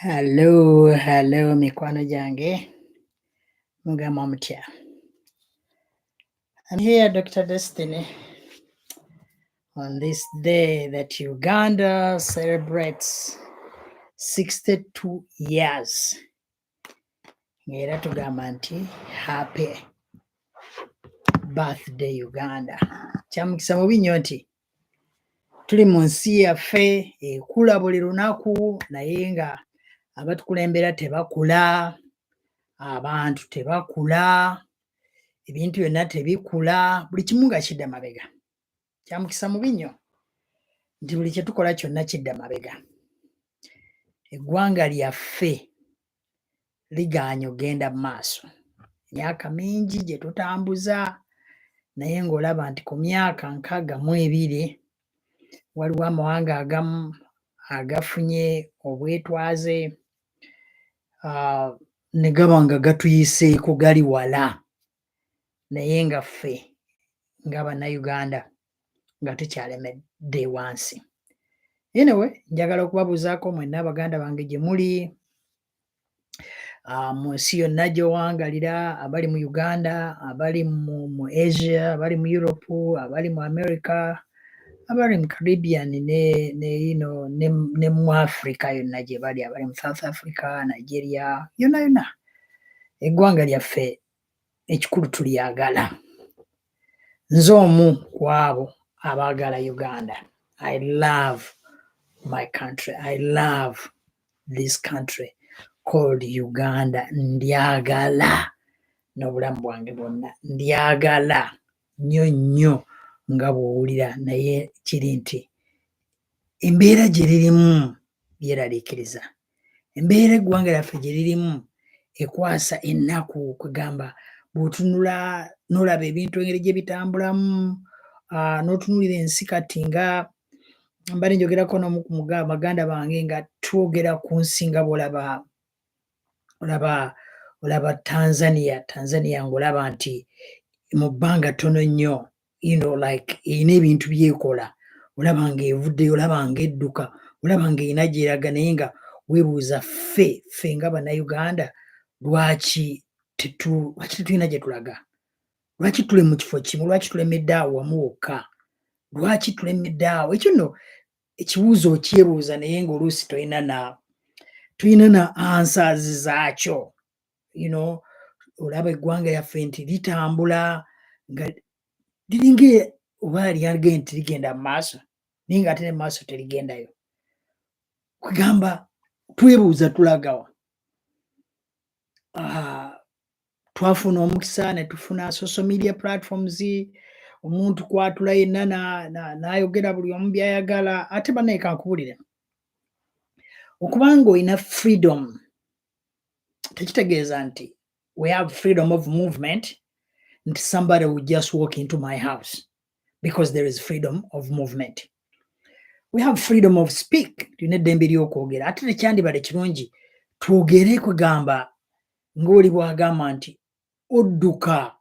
Hello, mikwano jange. Mugama mutya. I'm here, Dr. Destiny, on this day that Uganda celebrates 62 years. Ngera tugamba nti happy birthday Uganda. Kyamukisa mubi nnyo nti tuli mu nsi yaffe ekula buli lunaku naye nga abatukulembera tebakula, abantu tebakula, ebintu byonna tebikula, buli kimu nga kidda mabega. Kyamukisa mubi nnyo nti buli kye tukola kyonna kidda mabega. Eggwanga lyaffe ligaanye ogenda mu maaso. Emyaka mingi gye tutambuza naye ng'olaba nti ku myaka 62 waliwo amawanga agamu agafunye obwetwaze ne gaba nga gatuyiseeko gali wala. Naye nga ffe ng'Abannayuganda nga tukyalemedde wansi. Anyway, njagala okubabuuzaako mwenna baganda bange gye muli, mu nsi yonna gy'owangalira, abali mu Uganda, abali mu Asia, abali mu Europe, abali mu America, abali mu Caribbean ne mu Africa yonna gye bali, abali mu South Africa, Nigeria, yonna. Eggwanga lyaffe ekikulu tulyagala. Nze omu ku abo abaagala Uganda. I love my country. I love this country called Uganda. Ndyagala n'obulamu bwange bwonna. Ndyagala nnyo nga bw'owulira, naye kiri nti embeera gye lirimu byeraliikiriza. Embeera eggwanga lyaffe gye lirimu ekwasa ennaku kugamba bw'otunula n'olaba ebintu engeri gye bitambulamu, n'otunuulira ensi kati nga mbadde njogerako n'omu ku baganda bange nga twogera ku nsi nga bw'olaba Tanzania ng'olaba nti mu bbanga ttono nnyo, like erina ebintu by'ekola, olaba ng'evuddeyo, olaba ng'edduka, olaba ng'erina gy'eraga, naye nga weebuuza ffe nga Bannayuganda lwaki tetulina gye tulaga? Lwaki tuli mu kifo kimu? Lwaki tulemedde awo wamu wokka? Lwaki tulemedde awo? Ekyo nno ekibuuzo okyebuuza naye ng'oluusi toyina na answers zaakyo. Olaba eggwanga lyaffe nti litambula nga liringa oba lyagenda nti ligenda mu maaso naye ng'ate ne mu maaso terigendayo. Kugamba twebuuza tulagawa. Twafuna omukisa ne tufuna social media platforms, omuntu kwatula yenna n'ayogera buli omu by'ayagala. Ate bannaye kankubulire, okubanga olina freedom tekitegeeza nti we have freedom of movement nti somebody will just walk into my house because there is freedom of movement. We have freedom of speak. Tulina eddembe ly'okwogera. Ate tekyandibadde kirungi twogere kugamba ng'oli bw'agamba nti odduka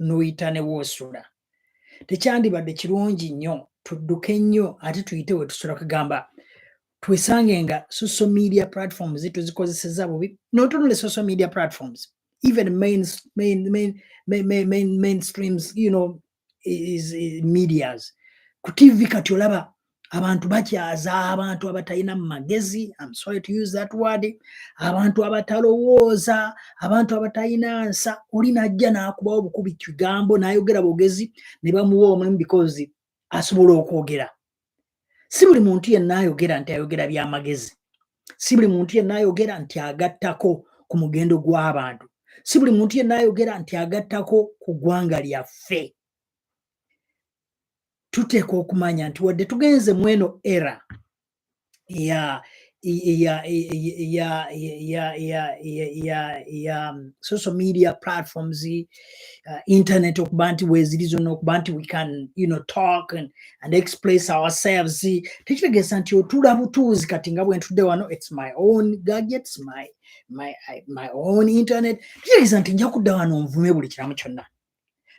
n'oyita ne woosula. Tekyandibadde kirungi nnyo tudduke nnyo ate tuyite we tusula kugamba twesange nga social media platforms tuzikozeseza bubi. Not only social media platforms, even mainstreams, is medias. Ku TV kati olaba abantu bakyaza abantu abatalina magezi, I'm sorry to use that word, abantu abatalowooza, abantu abatalina nsa. Oli najja n'akubawo bukubi kigambo n'ayogera bugezi ne bamuwa omulimu because asobola okwogera. Si buli muntu yenna ayogera nti ayogera by'amagezi. Si buli muntu yenna ayogera nti agattako ku mugendo gw'abantu. Si buli muntu yenna ayogera nti agattako ku ggwanga lyaffe. Tuteeka okumanya nti wadde tugenze mu eno era ya social media platforms, internet, okuba nti weeziri zonna, okuba nti we can talk and express ourselves. Tekitegeeza nti otula butuuzi kati nga bwe ntudde wano, it's my own gadgets, my own internet. Tekitegeeza nti nja kudda wano nvume buli kiramu kyonna.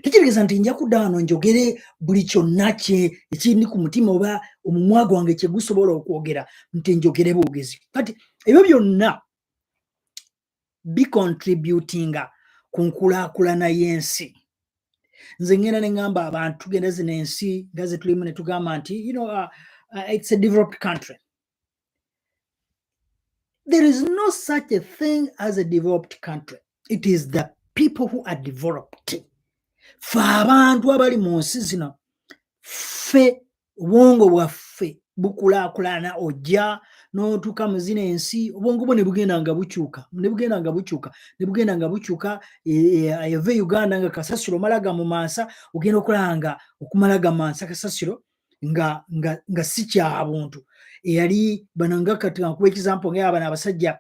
Tekitegeeza nti nja kudda wano njogere buli kyonna ekiri ku mutima oba omumwa gwange kye gusobola okwogera nti njogere bwogezi. Kati ebyo byonna bicontributinga ku nkulaakulana y'ensi. Nze ngenda ne ngamba abantu tugenda zino ensi nga ze tulimu ne tugamba nti it's a developed country. There is no such a thing as a developed country. It is the people who are developed. Fe abantu abali mu nsi zino, fe obwongo bwaffe bukulaakulana, ojja n'otuuka mu zino ensi obwongo bwo ne bugenda nga bukyuka yava e Uganda nga kasasiro omala gamumansa, ogenda okulaba okumala gamansa kasasiro nga si kya buntu. Eyali bano nga kati nkuba ekizampo ng'abano abasajja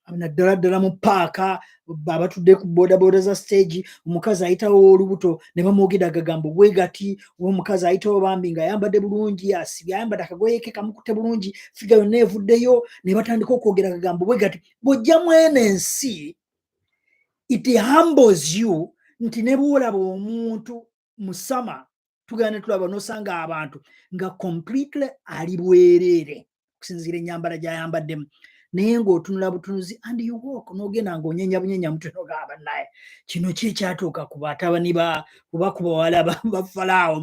naddala mu paaka abatudde ku bodaboda za stage, omukazi ayitawo olubuto ne bamwogera agagamba bwe gati, omukazi ayitawo bambi ng'ayambadde bulungi, asibye ayambadde akagoye ke kamukute bulungi, figa yonna evuddeyo, ne batandika okwogera agagamba bwe gati. Bw'ojja mweno ensi, it humbles you nti ne bw'olaba omuntu musama tugenda tulaba n'osanga abantu nga completely ali bwereere okusinziira ennyambala gy'ayambaddemu, naye ng'otunula butunuzi and you walk n'ogenda ng'onyenya bunyenya mutwe n'ogamba naye kino ki ekyatuuka ku batabani kuba ku bawala ba Falaawo,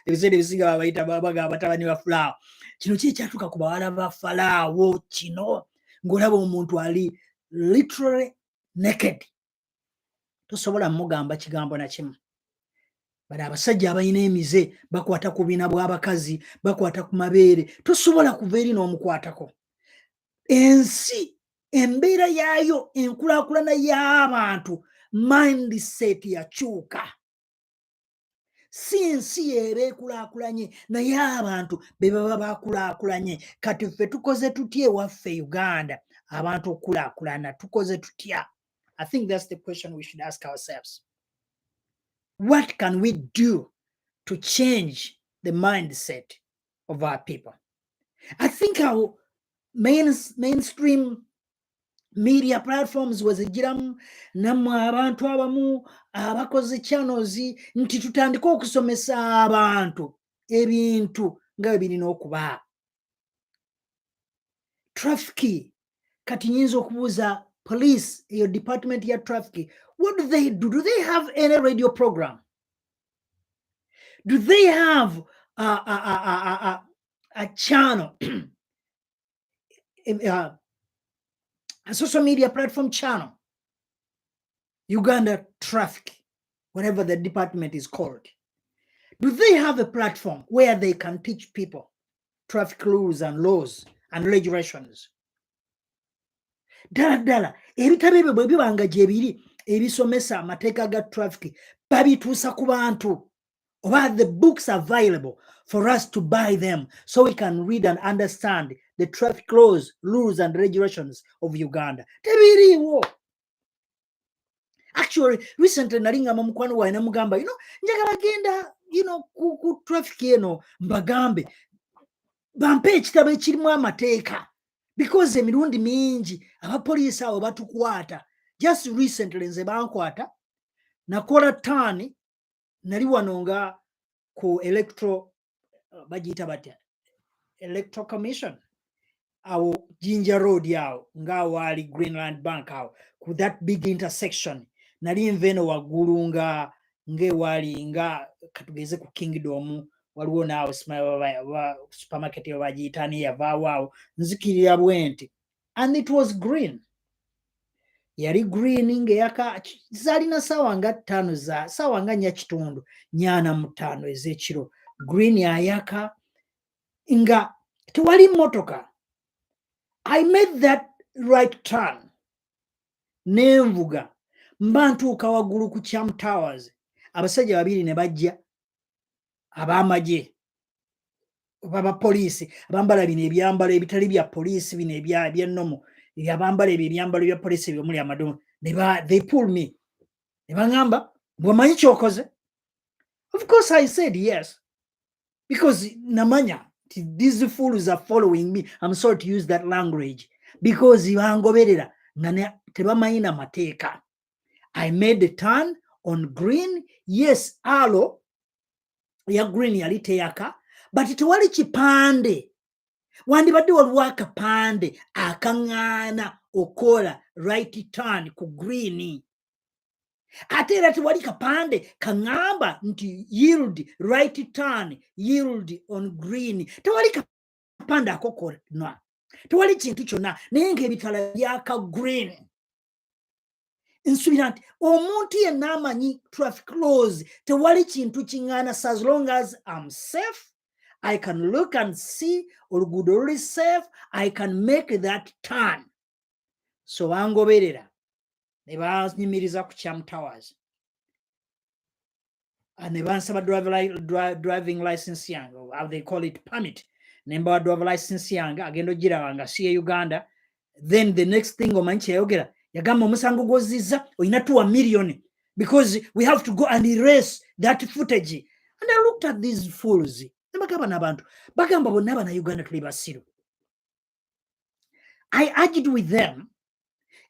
ebiseera ebisinga babayita bagamba batabani ba Falaawo, kino ki ekyatuuka ku bawala ba Falaawo kino, ng'olaba omuntu ali literally naked, tosobola mugamba kigambo na kimu. Bali abasajja abalina emize bakwata ku bina bw'abakazi, bakwata ku mabeere, tosobola kuva eri n'omukwatako. Ensi embeera yaayo, enkulaakulana y'abantu, mindset yakyuka. Si ensi eba ekulaakulanye, naye abantu be baba bakulaakulanye. Kati ffe tukoze tutya ewaffe Uganda abantu okulaakulana, tukoze tutya? I think that's the question we should ask ourselves. What can we do to change the mindset of our people? I think our mainstream media platforms wezigiramu namwe abantu abamu abakoze channels nti tutandika okusomesa abantu ebintu nga birina okuba. Traffic, kati nyinza okubuuza police, your department ya traffic, what do they do? Do they have any radio program? Do they have a channel, a social media platform channel? Uganda Traffic, whatever the department is called. Do they have a platform where they can teach people traffic rules and laws and regulations? Dala ebitabo ebyo bwe bibanga gye biri ebisomesa amateeka ga traffic babituusa ku bantu, oba the books available for us to buy them so we can read and understand the traffic laws, rules and regulations of Uganda. Tebiriwo. Actually, recently nalingamba mukwano waine mugamba, njagala genda, ku traffic mbagambe bampe ekitabo ekirimu amateeka. Because emirundi mingi abapoliisi abo batukwata. Just recently nze bankwata nakola tani nali wano nga ku electoral commission awo Jinja Road yawo nga wali Greenland Bank awo ku that big intersection nali nveno waggulu nga wali nga katugeze ku Kingdom waliwo naawe supermarket bagiyitani yavaawo nzikirira bwenti, and it was green. Yali green ng'eyaka zalina saawa nga 5 saawa nga 4:45 ez'ekiro. Green yayaka nga tewali motoka. I made that right turn. Nenvuga mba ntuuka waggulu ku Cham Towers. Abasajja babiri ne bajja ab'amagye baba poliisi abambala bino ebyambalo ebitali bya poliisi bino eby'ennomo abambala ebyo ebyambalo bya poliisi ebyomuli amadomo. They pull me. Ne baŋŋamba bw'omanyi kyokoze? Of course I said yes. Because namanya these fools are following me. I'm sorry to use that language. Because bangoberera nga tebamanyi na mateeka. I made the turn on green. Yes, alo ya green yali teyaka, but tewali kipande wandibadde waliwo akapande akaŋŋaana okola right turn ku green ate era tewali kapande kaŋŋamba nti yield right turn yield on green tewali kapande akokona tewali kintu kyonna naye ng'ebitala byaka green nsubira nti omuntu yenna amanyi traffic laws tewali kintu kiŋŋaana as long as I'm safe I can look and see oluguudo luli safe I can make that turn so bangoberera ne banyimiriza ku Kyamutawazi ne bansaba driving license yange how they call it permit ne mbawa driver license yange agenda ogiraba nga si Uganda then the next thing omanyi kyeyayogera yagamba omusango gw'ozizza olina tuwa million because we have to go and erase that footage and I looked at these fools ne bagamba n'abantu bagamba bonna abana Uganda tuli basiru I argued with them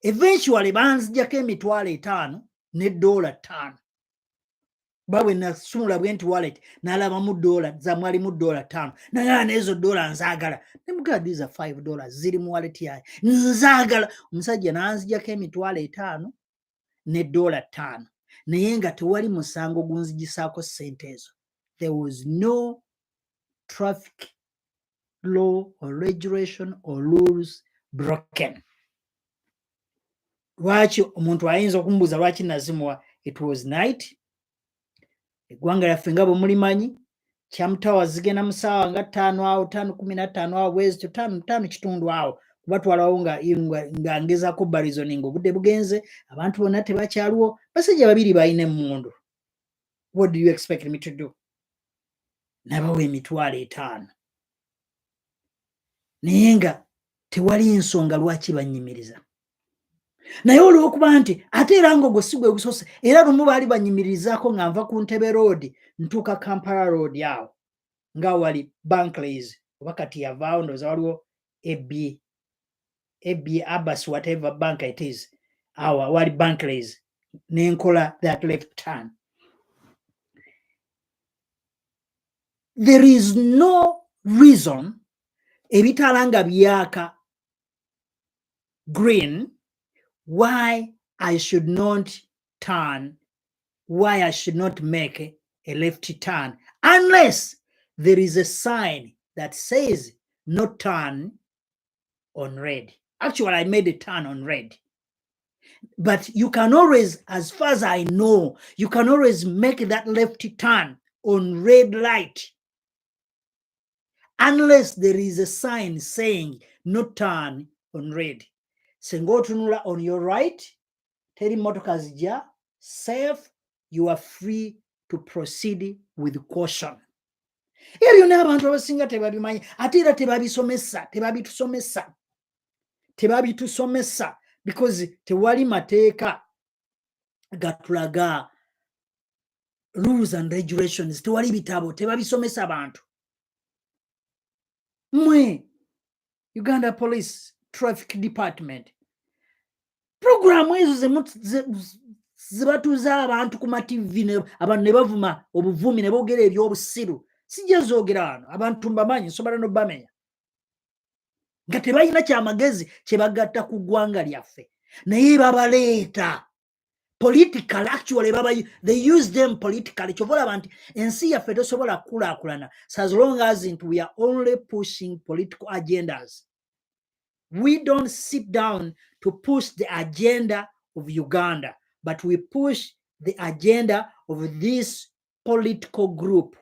eventually banzijjako $5 ne $5 babwe nasumula bwenti wallet n'alabamu $, zamwalimu $5 naye n'ezo $, nzaagala ne mugala these are $5 ziri mu wallet yaye nzaagala omusajja n'anzijjako $5 ne $5 naye nga tewali musango gunzigisaako ssente ezo there was no traffic law or regulation or rules broken lwaki omuntu ayinza okumbuuza lwaki nazimuwa it was night eggwanga lyaffe nga bwe mulimanyi Kyamutawazi zigenda mu ssaawa nga 5 awo 5:15 awo bwezityo 5 kitundu awo kubatwalawo nga ngezaako barizoning obudde bugenze abantu bonna tebakyaliwo basajja babiri balina emmundu what do you expect me to do nabawa $5 naye nga tewali nsonga lwaki banyimiriza naye olw'okuba nti ate era nga ogwo si gwe gusoose era lumu baali banyimirizaako nga nva ku Ntebe road ntuuka Kampala road awo nga wali Barclays oba kati yavaawo ndowooza waliwo AB Abbas whatever bank it is awo wali Barclays nenkola that left turn there is no reason ebitala nga byaka green why I should not turn, why I should not make a left turn, unless there is a sign that says no turn on red. Actually, I made a turn on red. But you can always, as far as I know, you can always make that left turn on red light, unless there is a sign saying no turn on red. Senga otunula on your right, teri motoka zijja, safe, you are free to proceed with caution. Ebyo n'abantu abasinga tebabimanyi ate era tebabitusomesa because tewali mateeka gatulaga rules and regulations, tewali bitabo, tebabisomesa bantu. Mwe Uganda Police Traffic Department programu ezo zebatuza abantu ku TV abantu ne bavuma obuvumi ne boogera ebyobusiru sijja zoogera wano abantu mbamanyi nsobola n'obamenya nga tebalina kyamagezi kye bagatta ku ggwanga lyaffe naye babaleeta political actually they use them politically kyovola abantu ensi yaffe tosobola kukulaakulana as long as we are only pushing political agendas. We don't sit down to push the agenda of Uganda, but we push the agenda of this political group.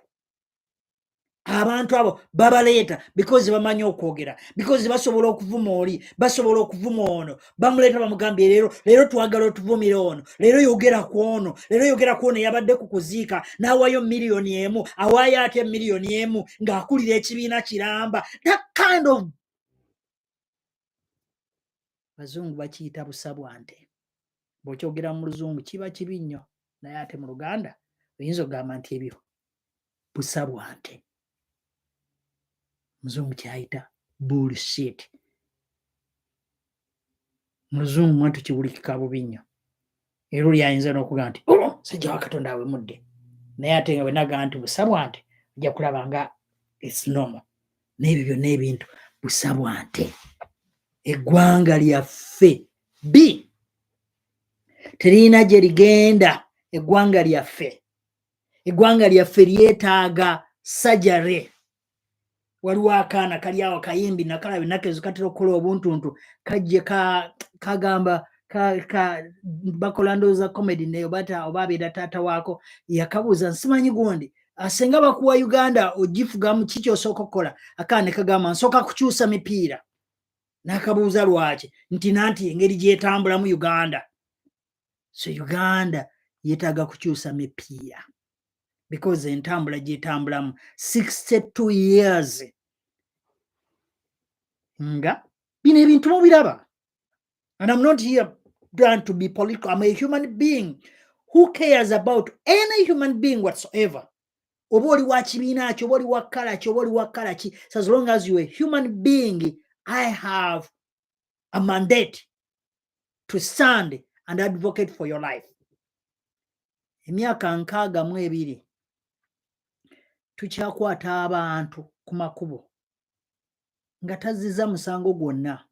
Abantu abo babaleeta because bamanyi okwogera, because basobola okuvuma oli, basobola okuvuma ono, bamuleeta bamugambye leero twagala otuvumire ono, leero yogera ku ono, leero yogera ku ono yabadde ku kuziika n'awaayo $1,000,000 awaayo ate $1,000,000 ng'akulira ekibiina kiramba. That kind of Bazungu bakiyita busabwante. Bw'okyogera mu Luzungu kiba kibi nnyo naye ate mu Luganda oyinza okugamba nti ebyo busabwante. Muzungu kyayita bullshit. Mu Luzungu mwatu kiwulikika bubi nnyo. Era oli ayinza n'okugamba nti sajja wa Katonda awemudde naye ate nga bwe nagamba nti busabwante ojja kulaba nga it's normal. N'ebyo byonna ebintu busabwa nte eggwanga lyaffe b terina gye ligenda eggwanga lyaffe lyetaaga sajare waliwo akaana kali awo kayimbi nakalaba ennaku ezo katera okukola obuntuntu kajje kagamba bakola ndowooza comedy naye oba abeera taata waako yakabuuza nsimanyi gundi asenga bakuwa Uganda ogifugamu kiki osooka okukola akaana ne kagamba nsooka kukyusa mipiira n'akabuuza lwaki nti nanti engeri gyetambulamu Uganda so Uganda yeetaaga kukyusa mipiira because entambula gyetambulamu 62 years nga bino ebintu mubiraba. And I'm not here trying to be political. I'm a human being who cares about any human being whatsoever. Oba oli wa kibiina ki, oba oli wa kkala ki, oba oli wa kkala ki. So as long as you're a human being, I have a mandate to stand and advocate for your life. Emyaka 62 tukyakwata abantu ku makubo nga tazizza musango gwonna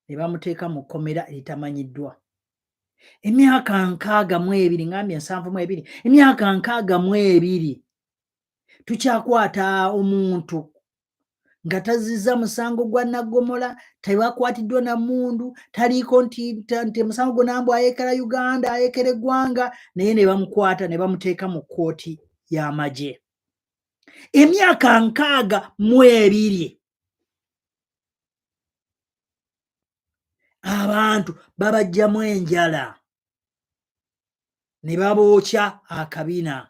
ne bamuteeka mu kkomera eritamanyiddwa. Emyaka 62 ngambye 72 emyaka 62 tukyakwata omuntu nga tazizza musango gwa naggomola, tebakwatiddwa na mmundu, taliiko nti musango gwonna mbu ayekera Uganda, ayekera eggwanga, naye ne bamukwata ne bamuteeka mu kkooti y'amagye. Emyaka 62 abantu babajjamu enjala ne babookya akabina.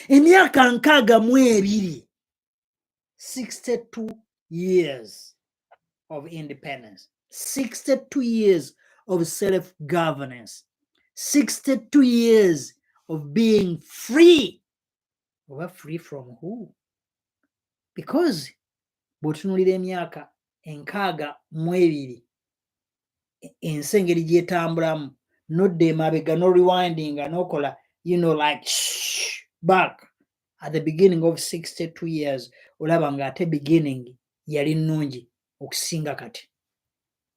Emyaka 62 62 years of independence, 62 years of self-governance, 62 years of being free. Well, free from who? Because bw'otunuulira emyaka 62 ensi engeri gyetambulamu, nodda emabega no rewinding n'okola like back at the beginning of 62 years, olaba ng'ate beginning yali nnungi okusinga kati.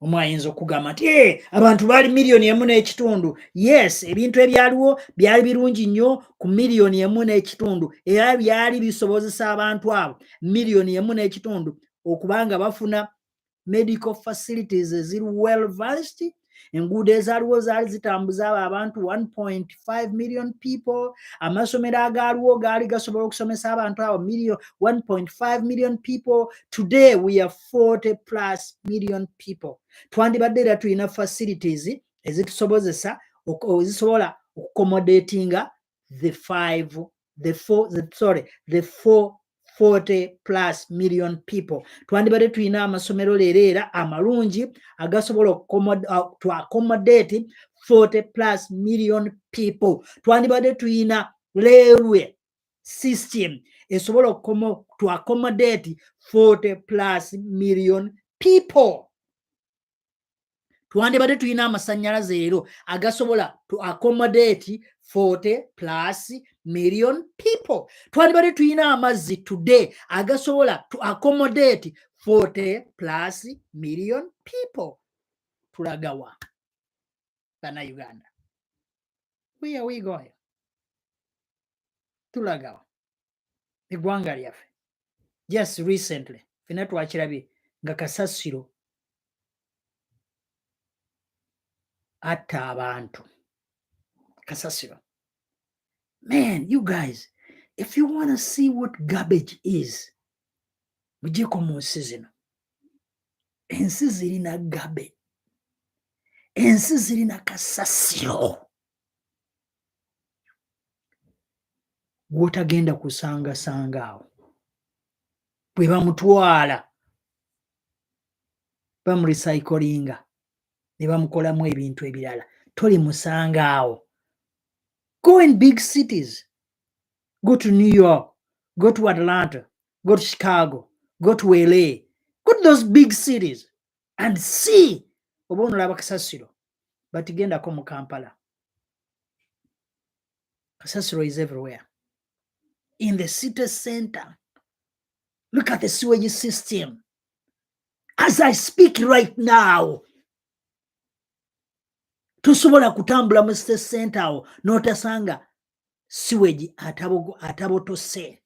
Omu ayinza okugamba nti abantu baali 1.5 million. Yes, ebintu ebyaliwo byali birungi nnyo ku 1.5 million era byali bisobozesa abantu abo 1.5 million okubanga bafuna medical facilities eziri well versed. Enguudo ezaaliwo zaali zitambuza abantu 1.5 million people. Amasomero agaaliwo gaali gasobola okusomesa abantu abo 1.5 million people. Today we are 40+ million people. Twandibadde era tulina facilities ezitusobozesa ezisobola accommodatinga the 40+ million people. Twandibadde tulina amasomero leero era amalungi agasobola to accommodate 40+ million people. Twandibadde tulina railway system esobola to accommodate 40+ million people. Twandibadde tulina amasannyalaze leero agasobola to accommodate 40+ million people. Twandibadde tulina amazzi today agasobola to accommodate 40+ million people. Tulagawa bana Uganda. Where are we going? Tulagawa eggwanga lyaffe. Just recently fena twakirabye nga kasasiro atta abantu. Kasasiro. Man, you guys, if you want to see what garbage is, mujeko mu nsi zino. Ensi zirina garbage. Ensi zirina kasasiro. Gwotagenda kusanga awo. Bwe bamutwala bamurecyclinga ne bamukolamu ebintu ebirala. Toli musanga awo. Go in big cities. Go to New York. Go to Atlanta. Go to Chicago. Go to LA. Go to those big cities and see. Oba onolaba kasasiro. Batigendako mu Kampala. Kasasiro is everywhere. In the city center. Look at the sewage system. As I speak right now, tosobola kutambula mu state center awo n'otasanga sewage atabotose.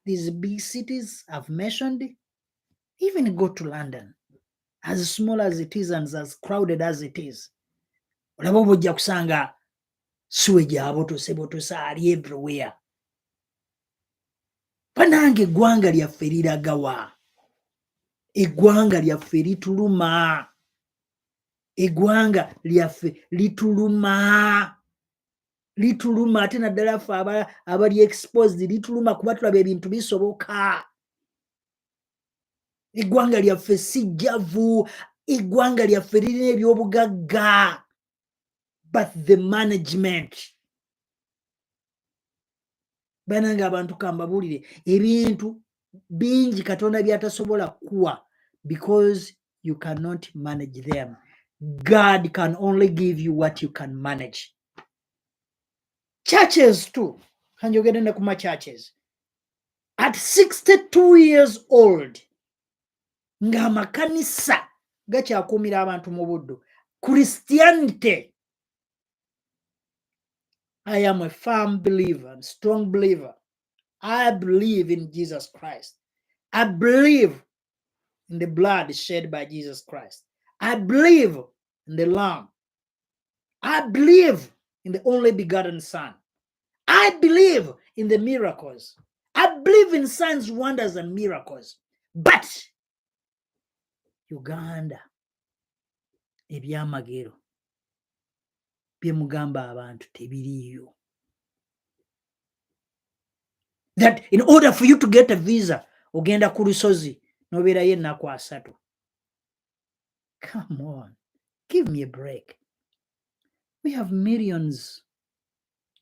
These big cities I've mentioned, even go to London, as small as it is and as crowded as it is, olaba obojja kusanga sewage abotose ali everywhere. Banange eggwanga lyaffe liragawa, eggwanga lyaffe lituluma, eggwanga lyaffe lituluma ate naddala ffe abali exposed lituluma kuba tulaba ebintu bisoboka. Eggwanga lyaffe sijjavu, eggwanga lyaffe lirina ebyobugagga, but the management. Banange abantu kambabuulire ebintu bingi Katonda byatasobola kuwa because you cannot manage them. God can only give you what you can manage. Churches too. Can you get in the churches? At 62 years old, nga makanisa gakyakuumira abantu mu buddo. Christianity. I am a firm believer and strong believer. I believe in Jesus Christ. I believe in the blood shed by Jesus Christ. I believe in the Lamb. I believe in the only begotten Son. I believe in the miracles. I believe in signs, wonders, and miracles. But Uganda, ebyamagero byemugamba abantu tebiriyo. That in order for you to get a visa, ogenda ku lusozi nobeerayo ennaku 3. Come on, give me a break. We have millions,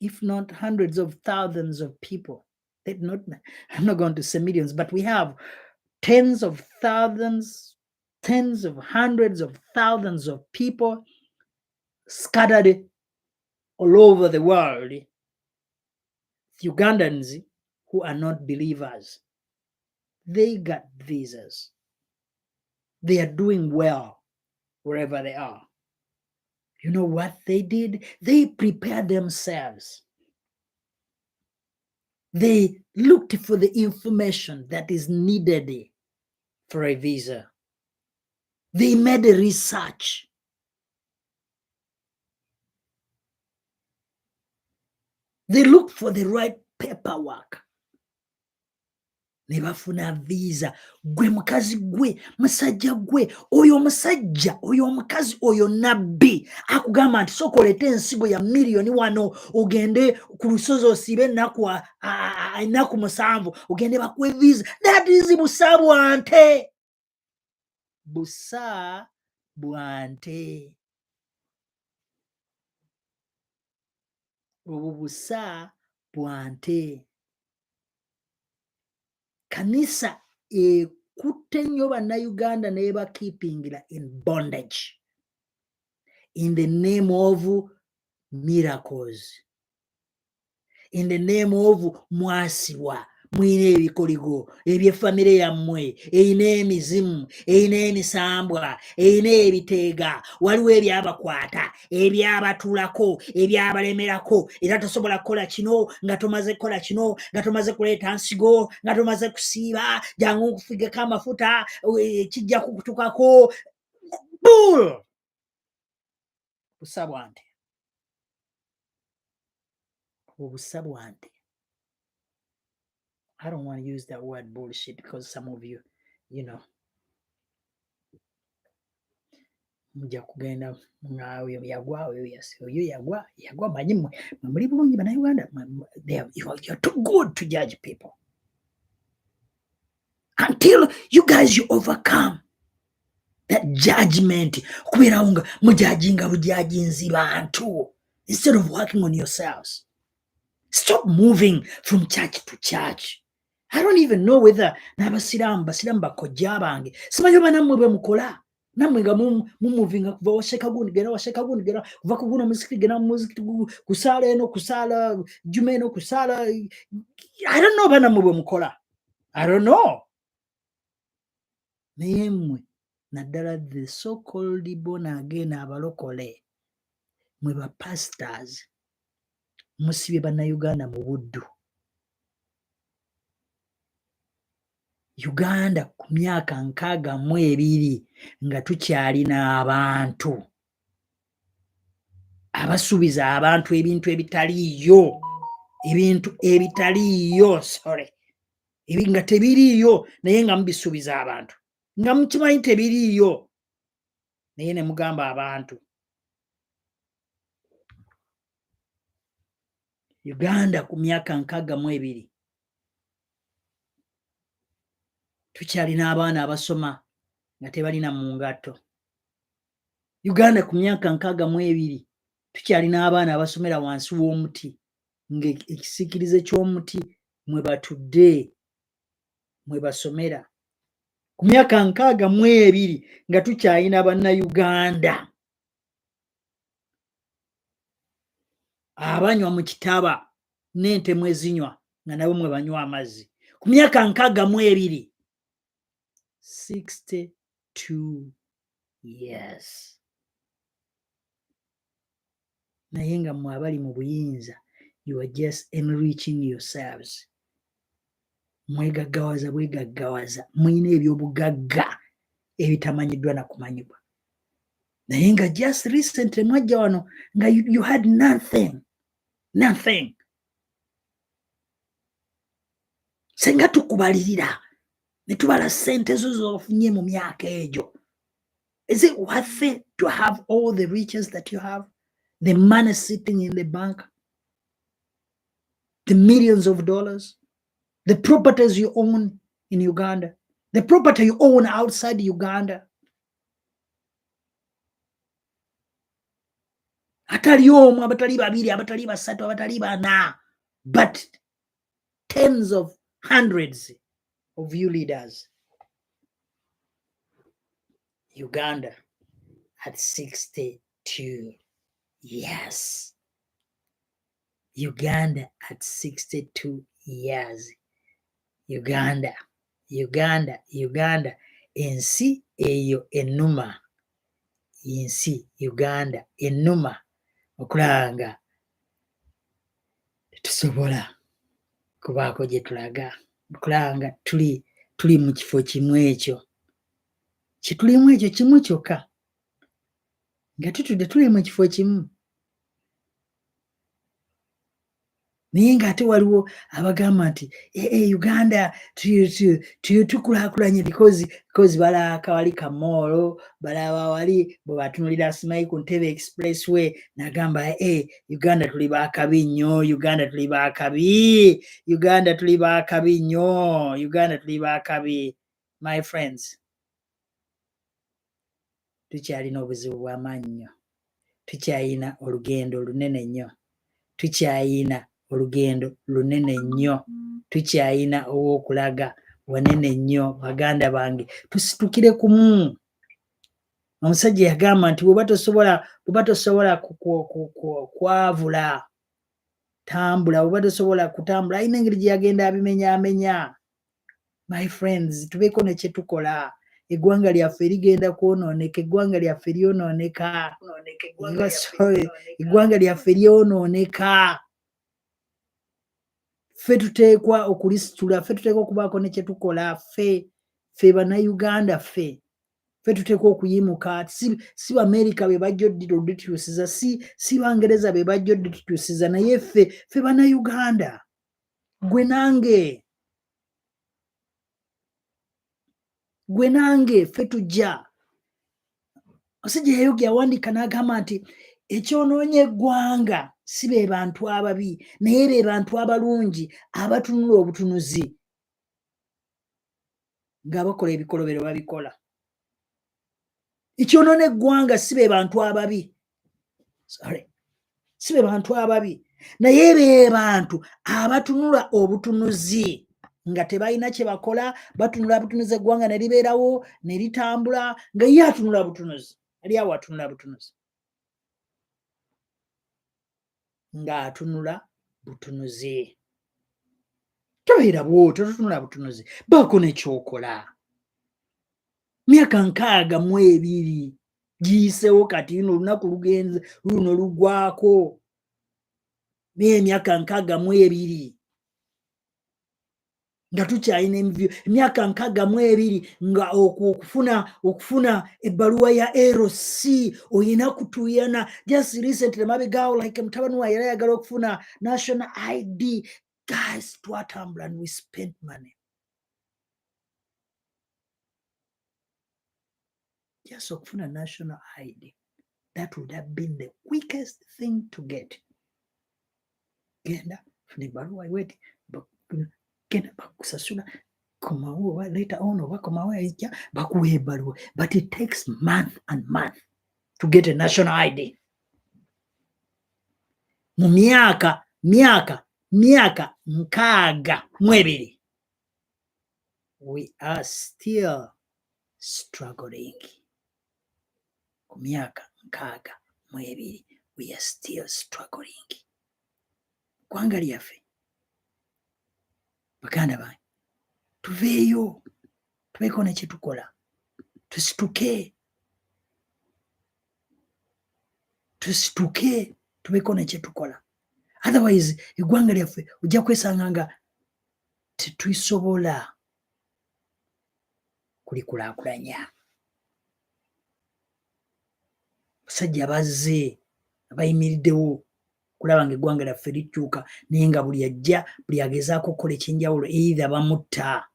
if not hundreds of thousands of people. I'm not going to say millions, but we have tens of thousands, tens of hundreds of thousands of people scattered all over the world. Ugandans who are not believers, they got visas. They are doing well wherever they are. You know what they did? They prepared themselves. They looked for the information that is needed for a visa. They made a research. They looked for the right paperwork. Ne bafuna visa. Gwe mukazi gwe, musajja gwe, oyo musajja, oyo omukazi, oyo nabbi. Akugamba nti sokolete ensigo ya miliyoni wano, ogende ku lusozi osibe ennaku 7, ogende bakuwe visa. That is busa bwante. Busa bwante. Obwo busa bwante. Kanisa ekutte nnyo bannayuganda n'ebakeepingira in bondage in the name of miracles, in the name of mwasibwa, mwina ebikoligo ebyefamire yammwe, erina emizimu, erina emisambwa, erina ebiteega, waliwo ebyabakwata, ebyabatulako, ebyabalemerako, era tosobola kukola kino nga tomaze kukola kino, nga tomaze kuleeta nsigo, nga tomaze kusiiba, jangu nkufigeko amafuta, kijja kukutukako. Bull! Busa bwante. Obusa bwante. I don't want to use that word bullshit because some of you, mujja kugenda oyo yagwa oyo yagwa manyi muli bulungi bannayuganda. You're too good to judge people until you guys you overcome that judgment. Okubeerawo nga mujajinga bujajinzi bantu instead of working on yourselves. Stop moving from church to church. I don't even know whether n'abasiraamu bakojja bange simanyi oba nammwe bwe mukola. Nammwe nga mumuvinga kuva washeka gundi genda kuva ku guno muzikiti genda mu muzikiti kusaala eno kusaala juma eno kusaala. I don't know oba nammwe bwe mukola. I don't know. naye mmwe naddala the so called born again abalokole mwe ba pastors musibye bannayuganda mu buddu. Uganda ku myaka 62 nga tukyalina abantu abasuubiza abantu ebintu ebitaliiyo sorry nga tebiriiyo naye nga mubisuubiza abantu nga mukimanyi tebiriiyo naye ne mugamba abantu. Uganda ku myaka 62 tukyalina abaana abasoma nga tebalina mu ngatto. Uganda ku myaka 62 tukyalina abaana abasomera wansi w'omuti nga ekisiikirize ky'omuti mwe batudde mwe basomera. Ku myaka 62 nga tukyalina bannayuganda abanywa mu kitaba n'ente mwe zinywa nga nabo mwe banywa amazzi. Ku myaka 62 62 years. Naye nga mmwe abali mu buyinza you are just enriching yourselves. Mwegaggawaza bwegaggawaza mulina ebyobugagga ebitamanyiddwa na kumanyibwa. Naye nga just recently mwajja wano nga you had nothing. Senga tukubalirira ne tubala ssente zo z'ofunye mu myaka egyo. Is it worth it to have all the riches that you have? The money sitting in the bank? The millions of dollars? The properties you own in Uganda? The property you own outside Uganda? Atali omu, abatali babiri, abatali basatu, abatali bana, but tens of hundreds of you leaders. Uganda at 62 years. Uganda at 62 years. Uganda. Ensi eyo ennuma. Ensi Uganda ennuma. Okulanga tusobola kubaako gye tulaga. Okulanga tuli mu kifo kimu ekyo. Kitulimu ekyo kimu kyokka. Nga tutudde tuli mu kifo kimu. Naye ng'ate waliwo abagamba nti Uganda tukulaakulanye because balaba kawali ka moolo, balaba wali bwe batunulira asimayi ku Ntebe Expressway n'agamba Uganda tuli baakabi nnyo, Uganda tuli baakabi, Uganda tuli baakabi nnyo, Uganda tuli baakabi. My friends, tukyalina obuzibu bw'amaanyi nnyo. Tukyalina olugendo lunene nnyo. Tukyalina olugendo lunene nnyo. Tukyalina ow'okulaga wanene nnyo. Baganda bange tusitukire kumu. Omusajja yagamba nti bw'oba tosobola kwavula tambula, bw'oba tosobola kutambula alina engeri gye yagenda abimenyaamenya. My friends, tubeeko ne kye tukola. Eggwanga lyaffe ligenda kwonooneka, eggwanga lyaffe lyonooneka. Eggwanga lyaffe lyonooneka. Ffe tuteekwa okulisitula, ffe tuteekwa okubaako ne kye tukola, ffe bannayuganda ffe tuteekwa okuyimuka. Si Amerika be bajja odituusiza, si Bangereza be bajja odituusiza, naye ffe bannayuganda, gwe nange ffe tujja. Omusajja yayogera awandiika n'agamba nti ekyonoonye eggwanga si be bantu ababi naye be bantu abalungi abatunula obutunuzi ng'abakola ebikolobero babikola. Ekyonoona eggwanga si be bantu ababi, si be bantu ababi naye be bantu abatunula obutunuzi nga tebalina kye bakola, batunula butunuzi, eggwanga ne libeerawo ne litambula nga ye atunula butunuzi. Ali awo atunula butunuzi. Ng'atunula butunuzi. Tobeera bw'otyo, totunula butunuzi. Baako ne kyokola. myaka 62 giyiseewo kati luno olunaku lugenze luno lugwako myaka 62 nga tukyalina emyaka 62 nga okufuna ebbaluwa ya LC oyina kutuyana. Just recently mabegaawo like mutabani wa yali ayagala okufuna national ID. Guys, twatambula and we spent money just okufuna national ID. That would have been the quickest thing to get. Genda funa ebbaluwa iweti genda bakusasula komawo later on oba komawo ejja bakuwa ebbaluwa, but it takes month and month to get a national ID. Mu myaka 62 we are still struggling. Ku myaka 62 we are still struggling. Gwanga lyaffe baganda bange tuveeyo tubeeko nekyetukola, tusituke tubeeko nekyetukola. Otherwise eggwanga lyaffe ojja kwesanga nga tetusobola kulikulaakulanya. Basajja bazze abayimiriddewo kulaba nga eggwanga lyaffe likyuka, naye nga buli ajja buli agezaako okukola ekyenjawulo either bamutta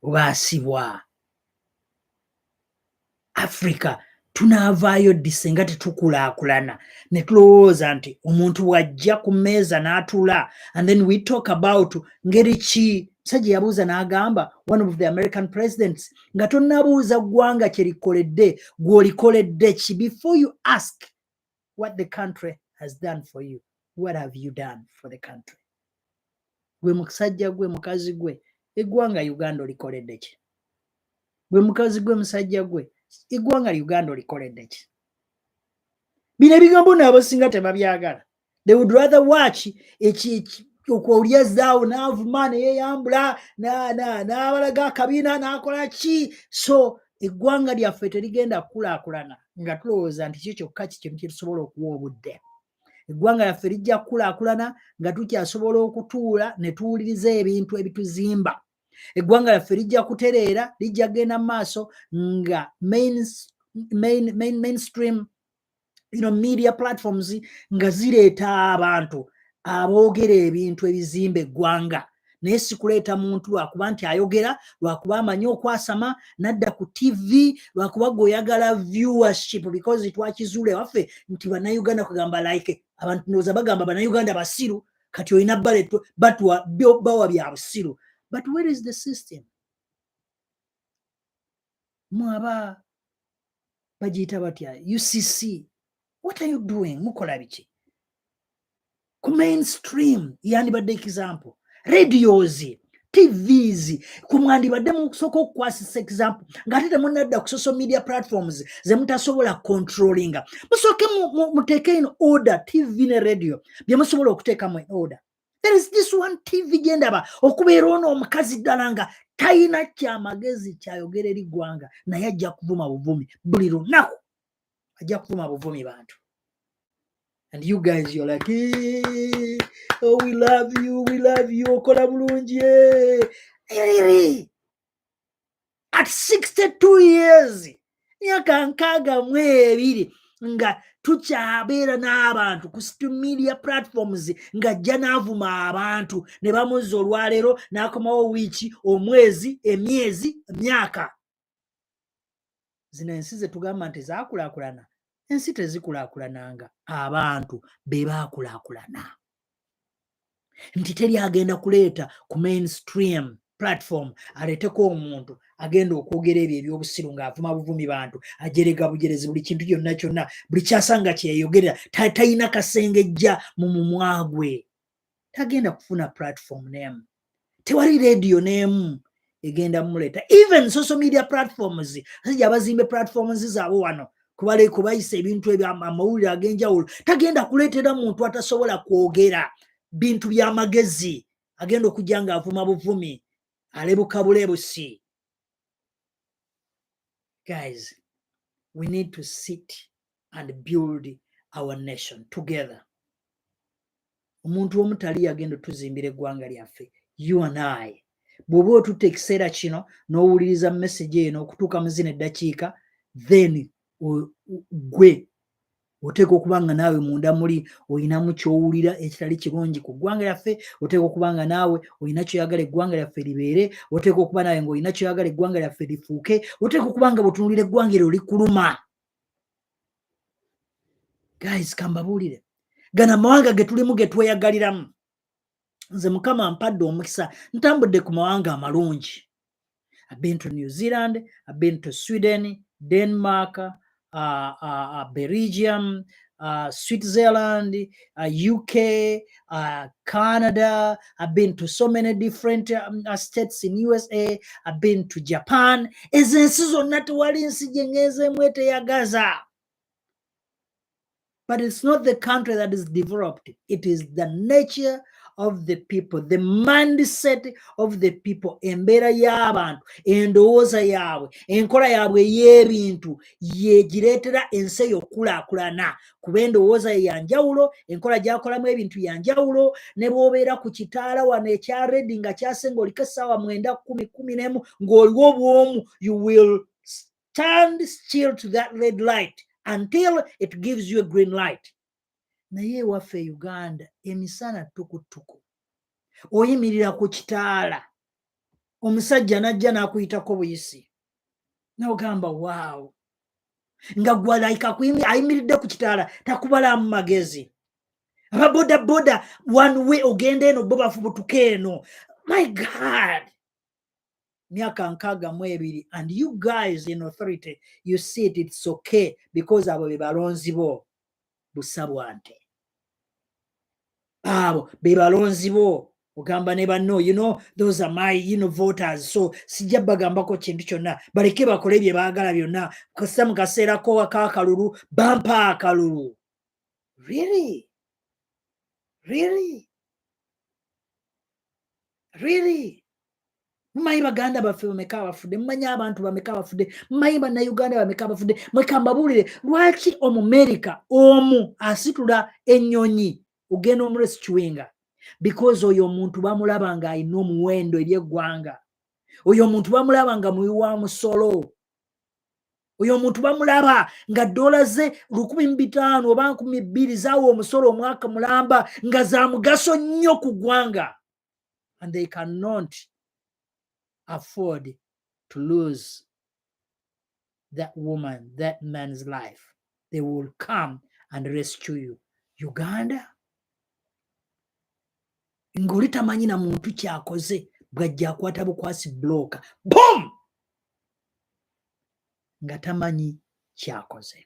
oba asibwa. Africa tunaavaayo ddi senga tetukulaakulana ne tulowooza nti omuntu bw'ajja ku mmeeza n'atula and then we talk about ngeri ki. Musajja yabuuza n'agamba, one of the American presidents, nga tonnabuuza ggwanga kye likoledde gw'olikoledde ki. Before you ask what the country has done for you, what have you done for the country? Gwe musajja gwe mukazi gwe eggwanga Uganda olikoledde ki? Gwe mukazi gwe musajja gwe eggwanga Uganda olikoledde ki? Bino ebigambo n'abasinga tebabyagala. They would rather watch okwolya zaawo n'avuma neyeyambula n'abalaga akabiina n'akola ki. So eggwanga lyaffe terigenda kukulaakulana nga tulowooza nti kyo kyokka kintu kye tusobola okuwa obudde. Eggwanga lyaffe lijja kukulaakulana nga tukyasobola okutuula ne tuwuliriza ebintu ebituzimba. Eggwanga lyaffe lijja kutereera, lijja kgenda mu maaso nga mainstream media platforms nga zireeta abantu aboogera ebintu ebizimba eggwanga, naye si kuleeta muntu lwakuba nti ayogera, lwakuba amanyi okwasama nadda ku TV, lwakuba gweoyagala viewership because twakizuula ewaffe nti bannayuganda kugamba like abantu ndowooza bagamba bannayuganda basiru, kati olina bawa bya busiru. But where is the system? Mwaba bagiyita batya UCC, what are you doing? Mukola biki? Ku mainstream yandibadde example, radios, TVs, kumwandibadde musooka okukwasisa example ng'ate temunnadda ku social media platforms ze mutasobola controllinga. Musooke muteeke in order TV ne radio bye musobola okuteekamu in order. There is this one TV gyendaba okubeera ono omukazi ddala nga talina kyamagezi kyayogera eri ggwanga, naye ajja kuvuma buvumi buli lunaku, ajja kuvuma buvumi bantu. And you guys, you're like, hey, oh, we love you, okola bulungi. At 62 years, myaka 62 nga tukyabeera n'abantu ku social media platforms nga ajja n'avuma abantu ne bamuzza olwaleero n'akomawo wiiki, omwezi, emyezi, emyaka. Zino ensi ze tugamba nti zaakulaakulana, ensi tezikulaakulananga, abantu be baakulaakulana. Nti teri agenda kuleeta ku mainstream platform aleeteko omuntu agenda okwogera ebyo ebyobusiru ng'avuma buvumi bantu, ajerega bujerezi buli kintu kyonna buli kyasanga kyeyogerera, talina kasengejja mu mumwa gwe, tagenda kufuna platform n'emu, tewali radio n'emu egenda muleeta. Even social media platforms, asajja abazimbe platforms zaabwe wano kubayisa ebintu amawulire ag'enjawulo, tagenda kuleetera muntu atasobola kwogera bintu by'amagezi, agenda okujja ng'avuma buvumi, alebuka bulebusi. Guys, we need to sit and build our nation together. Omuntu omu tali yagenda tuzimbira eggwanga lyaffe, you and I. Bw'oba otutte ekiseera kino n'owuliriza message eyo n'okutuuka mu zino eddakiika, then gwe oteeka okuba nga naawe munda muli oyinamu ky'owulira ekitali kirungi ku ggwanga lyaffe, oteeka okuba nga naawe oyina kyoyagala eggwanga lyaffe libeere, oteeka okuba naawe ng'olina kyoyagala eggwanga lyaffe lifuuke, oteeka okuba nga bw'otunuulira eggwanga eryo likuluma. Guys, kambabuulire, gano amawanga ge tulimu ge tweyagaliramu. Nze Mukama ampadde omukisa, ntambudde ku mawanga amalungi. I've been to New Zealand, I've been to Sweden, Denmark, Belgium, Switzerland, UK, Canada. I've been to so many different states in USA. I've been to Japan. Ezo ensi zonna tewali nsi gye ngenzeemu eteyagaza. But it's not the country that is developed. It is the nature of the people, the mindset of the people, embeera y'abantu, endowooza yaabwe, enkola yaabwe y'ebintu yegireetera ensi eyo okulaakulana. Kuba endowooza ye yanjawulo, enkola gy'akolamu ebintu yanjawulo. Ne bw'obeera ku kitaala wano ekya redi nga kyasenga oliko essaawa 9, 10, 11 ng'oliwo bw'omu, you will stand still to that red light until it gives you a green light. Naye ewaffe Uganda emisana tukutuku, oyimirira ku kitaala, omusajja n'ajja n'akuyitako buyisi, n'ogamba waawo, nga gwalayika ayimiridde ku kitaala takubalamu magezi. Ababodaboda one way ogenda eno bo bafubutuka eno. My God! Myaka 62 and you guys in authority, you see it, it's okay because abo be balonzi bo busabwante. Abo be balonzi bo ogamba ne banno, you know, those are my, you know, voters, so sijja bagambako kintu kyonna, baleke bakole bye baagala byonna, kasa mu kaseera ko akakalulu bampa akalulu. Really? Really? Really? Mumanyi baganda baffe bameka abafudde, mumanyi abantu bameka abafudde, mumanyi bannayuganda bameka abafudde. Mwekambabuulire, lwaki Omumerika omu asitula ennyonyi ogenda omurescuinga? Because oyo omuntu bamulaba nga alina omuwendo eri eggwanga. Oyo omuntu bamulaba nga muwi wa musolo. Oyo omuntu bamulaba nga dola ze 1500 oba 2000 zaawa omusolo omwaka mulamba nga za mugaso nnyo ku ggwanga. And they cannot afford to lose that woman, that man's life. They will come and rescue you. Uganda? Ng'oli tamanyi na muntu kyakoze bw'ajja akwata bukwasi bloka. Boom! Nga tamanyi kyakoze.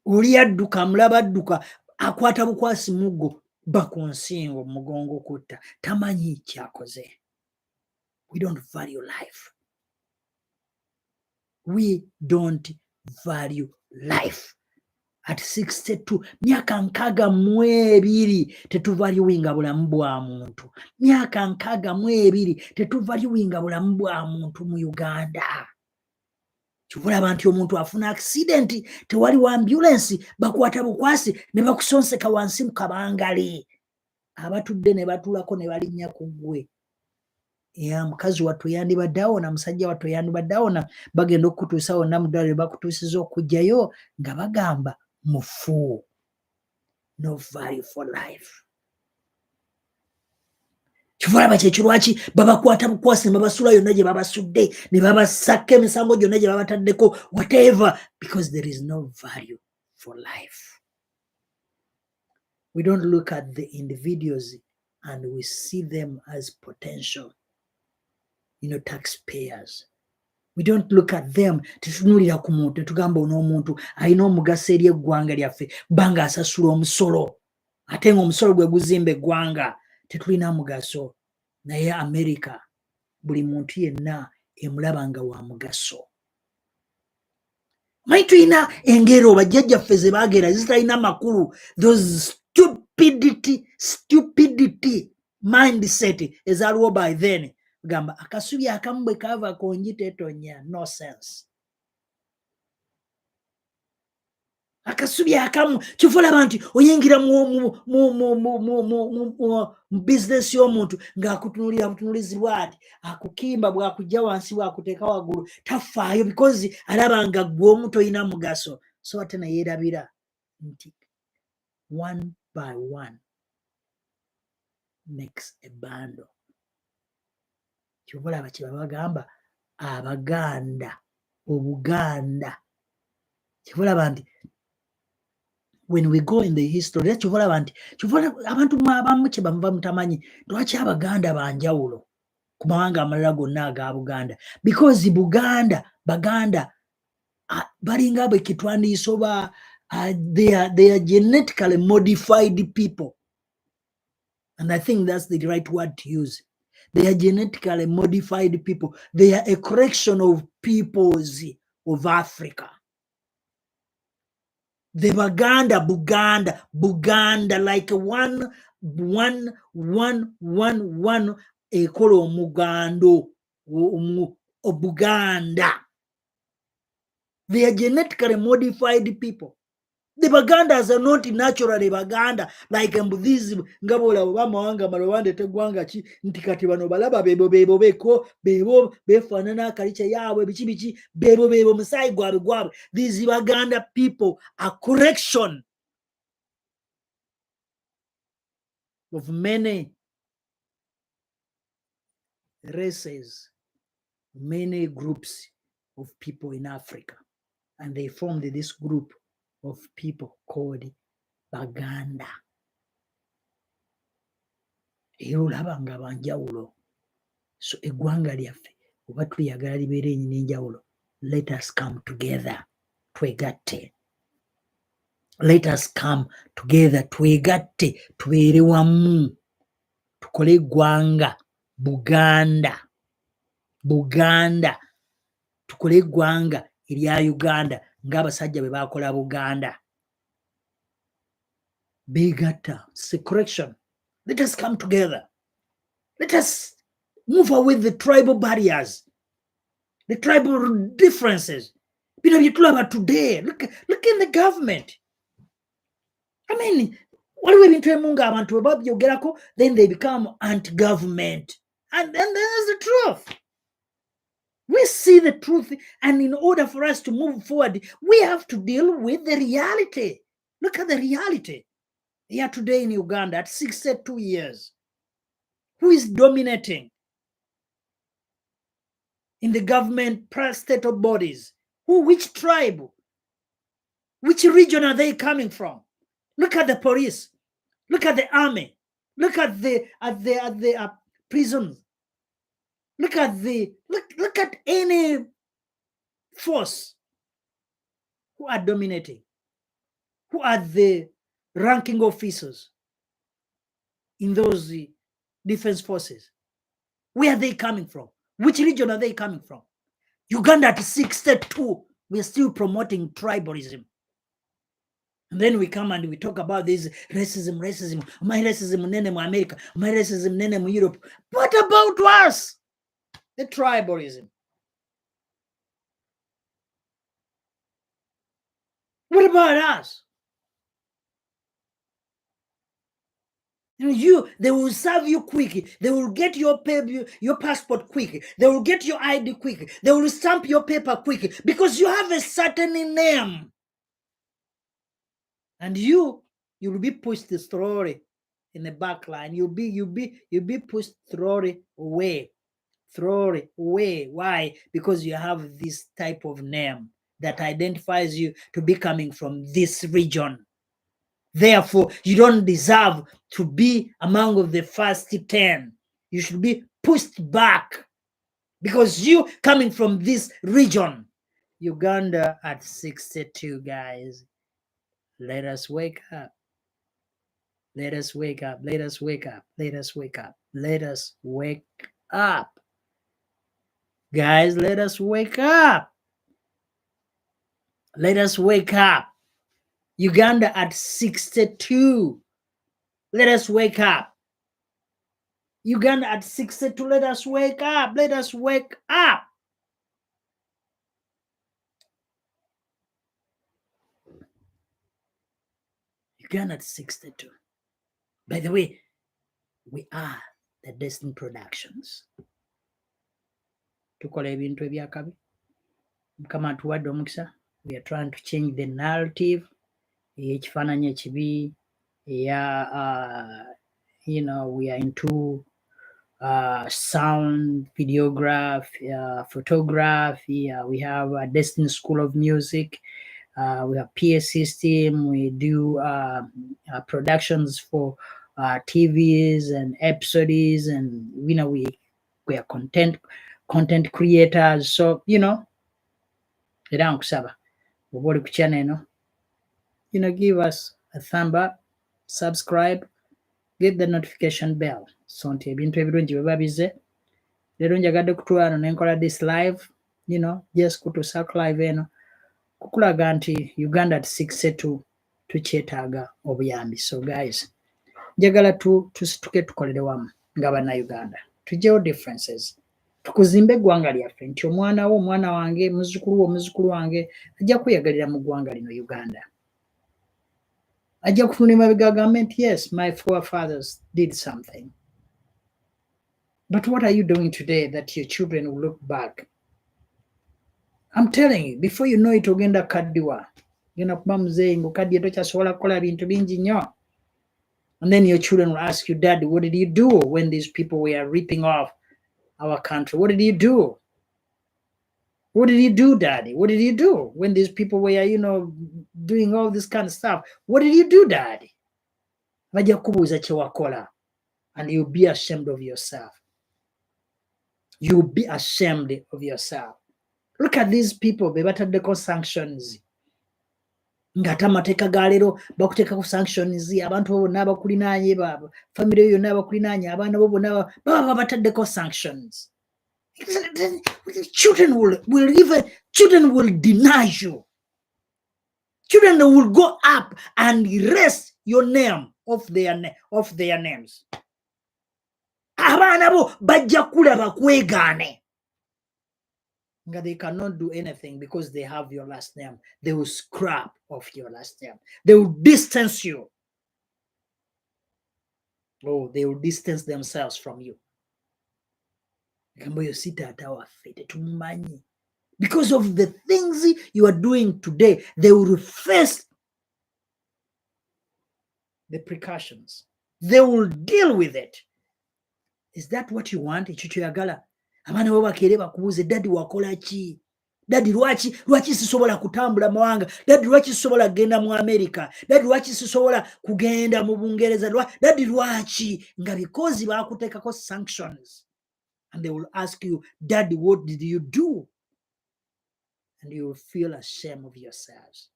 Oli adduka, mulaba adduka, akwata bukwasi muggo bakunsingo mugongo kutta, tamanyi kyakoze. We don't value life. We don't value life. At 62, myaka 62 tetuvaluinga bulamu bwa muntu. Myaka 62 tetuvaluinga bulamu bwa muntu mu Uganda. Kibulaba nti omuntu afuna accident, tewali wa ambulance, bakwata bukwasi ne bakusonseka wansi mu kabangali. Abatudde ne batulako ne balinnya ku ggwe. Mukazi wattu yandibadde awona, musajja wattu yandibadde awona, bagenda okukutuusa wonna mu ddwaliro bakutuusiza okujjayo nga bagamba mufu. No value for life. Kivulaba kyekyo lwaki babakwata bukwasi ne babasula yonna gye babasudde, ne babasaka emisango gyonna gye babataddeko, whatever, because there is no value for life. We don't look at the individuals and we see them as potential, you know, taxpayers. We don't look at them. Tetunulira ku muntu, tugamba n'omuntu alina omugaso eri eggwanga lyaffe, banga asasula omusolo. Ate ng'omusolo gwe guzimba eggwanga, tetulina mugaso. Naye America, buli muntu yenna emulaba nga wa mugaso. Manyi tulina engero bajjajjaffe ze baagera zitalina makulu. Those stupidity mindset ezaaliwo by then. gamba akasubi akamu bwe kava konji tetonya. No sense. Akasubi akamu kivula abantu oyingira mu business y'omuntu ng'akutunulira butunulizibwa ati akukimba bw'akujja wansi bw'akuteeka waggulu tafaayo because alaba nga ggwe omu toyina mugaso. So ate nayeerabira nti one by one makes a bundle. Kivulaba kye bagamba Abaganda, Obuganda. Kivulaba nti when we go in the history, kivulaba nti abantu abamu kye bava mutamanyi lwaki Abaganda banjawulo ku mawanga amalala gonna aga Buganda. Because Baganda balinga bwe kitwandiisa oba they are genetically modified people. And I think that's the right word to use. They are genetically modified people. They are a collection of peoples of Africa. The Buganda, like one, ekolo omugando, Buganda. They are genetically modified people. The Bagandas are not naturally Baganda, like these ngabola bamawanga malowande tegwanga ki nti kati bano balaba bebo befanana kalicha yawe bichi bebo musai gwabwe. These Baganda people are correction of many races, many groups of people in Africa, and they formed this group of people called Baganda. Olaba nga banjawulo. So eggwanga lyaffe oba tuyagala libeere n'enjawulo, let us come together twegatte. Let us come together twegatte tubeere wamu tukole eggwanga Buganda tukole eggwanga erya Uganda ng'abasajja bwe bakola Buganda. Begatta. It's a correction. Let us come together. Let us move away the tribal barriers, the tribal differences. About today, look in the government. I mean, then they become anti-government. And then there's the truth. We see the truth, and in order for us to move forward, we have to deal with the reality. Look at the reality. Here today in Uganda at 62 years, who is dominating in the government state bodies? Which tribe? Which region are they coming from? Look at the police. Look at the army. Look at the prisons. Look at any force. Who are dominating? Who are the ranking officers in those defense forces? Where are they coming from? Which region are they coming from? Uganda at 62, we are still promoting tribalism. And then we come and we talk about this racism. My racism nene mu America, my racism nene mu Europe. What about us? The tribalism. What about us? They will serve you quick. They will get your passport quick. They will get your ID quick. They will stamp your paper quick because you have a certain name. And you will be pushed slowly in the back line. You'll be pushed slowly away. Why? Because you have this type of name that identifies you to be coming from this region. Therefore, you don't deserve to be among the first 10. You should be pushed back because you coming from this region. Uganda at 62, guys. Let us wake up. Let us wake up. Let us wake up. Let us wake up. Let us wake up. Guys, let us wake up. Let us wake up. Uganda at 62. Let us wake up. Uganda at 62, let us wake up. Let us wake up. Uganda at 62. By the way, we are the Destiny Productions. Tukola ebintu ebyakabi. Mukama atuwadde omukisa. We are trying to change the narrative. Ekifaananyi ekibi. You know, we are into sound, videography, photography. We have a Destiny School of Music. We have PA system. We do productions for TVs and episodes, and you know we are content creators. So you know, era nkusaba oba oli ku channel eno, you know, give us a thumb up, subscribe, get the notification bell. So nti ebintu ebirungi bwe babize. Leero njagadde kutwala nenkola this live, you know, just kutuusa ku live eno kukulaga nti Uganda at 62 tukyetaaga obuyambi. So guys, njagala tusituke tukolere wamu nga bannayuganda, tugyewo differences, tukuzimbe eggwanga lyaffe nti omwana wange, muzzukulu wange ajja kweyagalira mu ggwanga lino Uganda. Ajja kufuna emabega agambe nti yes, my forefathers did something. But what are you doing today that your children will look back? I'm telling you, before you know it, ogenda kaddiwa. Genda kuba muzeeyi ng'okaddiye tokyasobola kukola bintu bingi nnyo. And then your children will ask you, Daddy, what did you do when these people were ripping off our country? What did you do? What did you do, Daddy? What did you do when these people were, you know, doing all this kind of stuff? What did you do, Daddy? Bajja kubuuza kye wakola, and you'll be ashamed of yourself. You'll be ashamed of yourself. Look at these people, be bataddeko sanctions. Ng'ate amateeka ga leero bakuteekako sanctions, abantu bo bonna abakulinaanye, family yo yonna abakulinaanye, abaana bo bonna baba bataddeko sanctions. Children will deny you. Children will go up and erase your name off their names. Abaana bo bajja kulaba kwegaane. They cannot do anything because they have your last name. They will scrap off your last name. They will distance you. Oh, they will distance themselves from you. Because of the things you are doing today, they will face the precautions. They will deal with it. Is that what you want? Abaana bo bakeere bakubuuze, Daddy wakola ki? Daddy lwaki sisobola kutambula mawanga? Daddy lwaki sisobola kugenda mu America? Daddy lwaki sisobola kugenda mu Bungereza? Daddy lwaki? Nga because baakuteekako sanctions. And they will ask you, Daddy, what did you do? And you will feel ashamed of yourselves.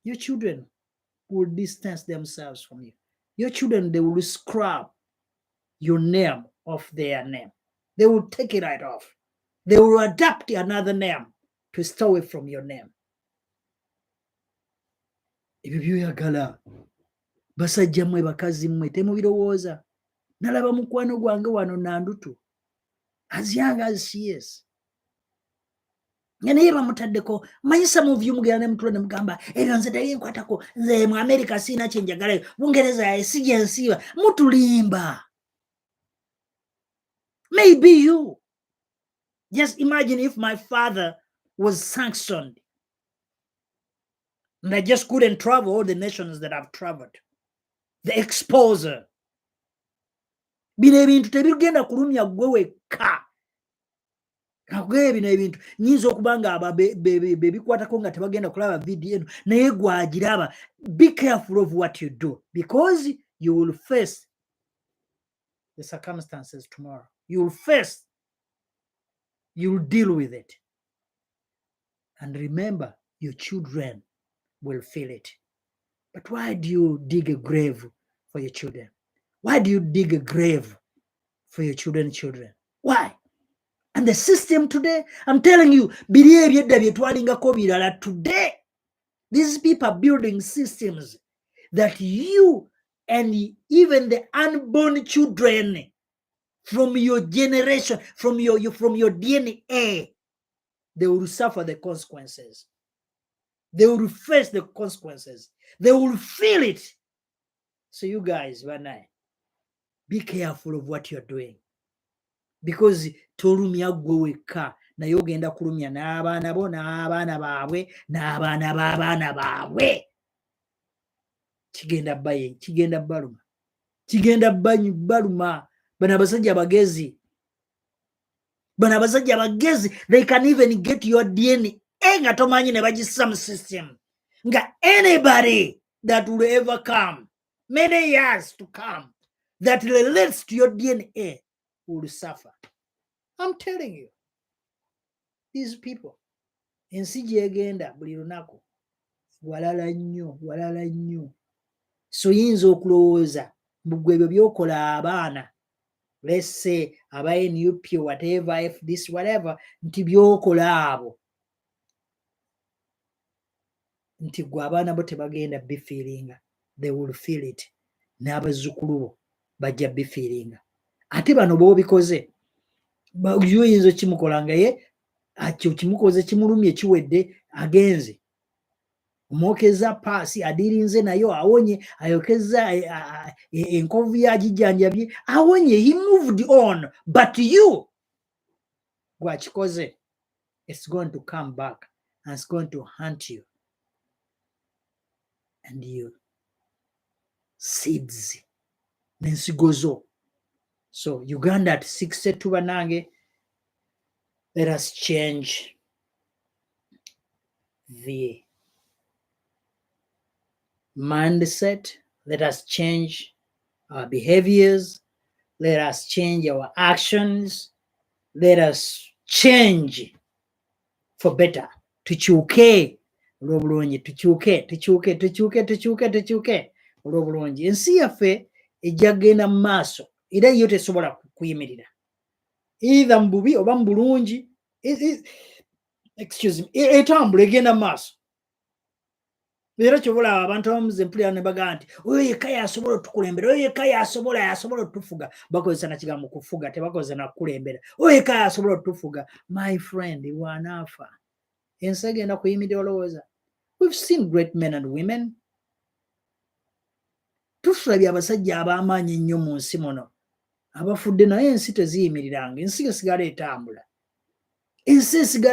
Your children will distance themselves from you. Your children, they will scrap your name off their name. They will take it right off. They will adapt another name to stay away from your name. Ebyo byoyagala basajja mmwe bakazi mmwe temubirowooza. Nalaba mukwano gwange wano Nandutu, as young as she is. Naye bamutaddeko, manyi some of you mugenda ne mutula ne mugamba ebyo nze teri nkwatako, nze mu America siina kye njagalayo, Bungereza si gye nsiiba. Mutulimba. Maybe you. Just imagine if my father was sanctioned and I just couldn't travel all the nations that I've traveled. The exposure. Bino ebintu tebigenda kulumya gwe wekka. Kagwe bino ebintu nyinza okuba nga bebikwatako nga tebagenda kulaba video eno naye gwagiraba. Be careful of what you do because you will face the circumstances tomorrow. You will deal with it. And remember, your children will feel it. But why do you dig a grave for your children? Why do you dig a grave for your children? Why? And the system today, I'm telling you, today, these people are building systems that you and even the unborn children from your generation, from your DNA, they will suffer the consequences. They will face the consequences. They will feel it. So you guys, be careful of what you're doing. Because tolumya gwe wekka naye ogenda kulumya n'abaana bo n'abaana baabwe n'abaana b'abaana baabwe. Kigenda baluma. Bano abasajja bagezi, they can even get your DNA nga tomanyi ne bagissa mu system nga anybody that will ever come many years to come that relates to your DNA will suffer. I'm telling you, these people ensi gyegenda buli lunaku walala nnyo. So yinza okulowooza mbugwe ebyo byokola abaana, let's say aba NUP whatever, if this whatever, nti byokola abo nti gwe abaana bo tebagenda bifiiringa. They will feel it. N'abazzukulu bo bajja bifiiringa. Ate bano b'obikoze oyinza kimukola nga ye kimukoze kimulumye kiwedde agenze omwokeza paasi adirinze nayo awonye, ayokeza enkovu yagijjanjabye awonye, he moved on. But you gwakikoze, it's going to come back and it's going to haunt you and you seeds n'ensigo zo. So Uganda at 62 banange, let us change the mindset. Let us change our behaviors. Let us change our actions. Let us change for better. Tukyuke olw'obulungi, tukyuke olw'obulungi. Ensi yaffe ejja kgenda mu maaso era yo tesobola kuyimirira either mu bubi oba mu bulungi. Excuse me, etambula egenda mu maaso. Era kyobola abantu abamuze mpulira ne bagamba nti oyo yekka yasobola otukulembera, oyo yekka yasobola otufuga. Bakozesa na kigambo kufuga, tebakozesa na kukulembera. Oyo yekka yasobola otufuga. My friend, wanaafa. Ensi egenda kuyimirira olowooza. We've seen great men and women. Tufulabye abasajja ab'amaanyi ennyo mu nsi muno abafudde, naye ensi teziyimiriranga. Ensi esigala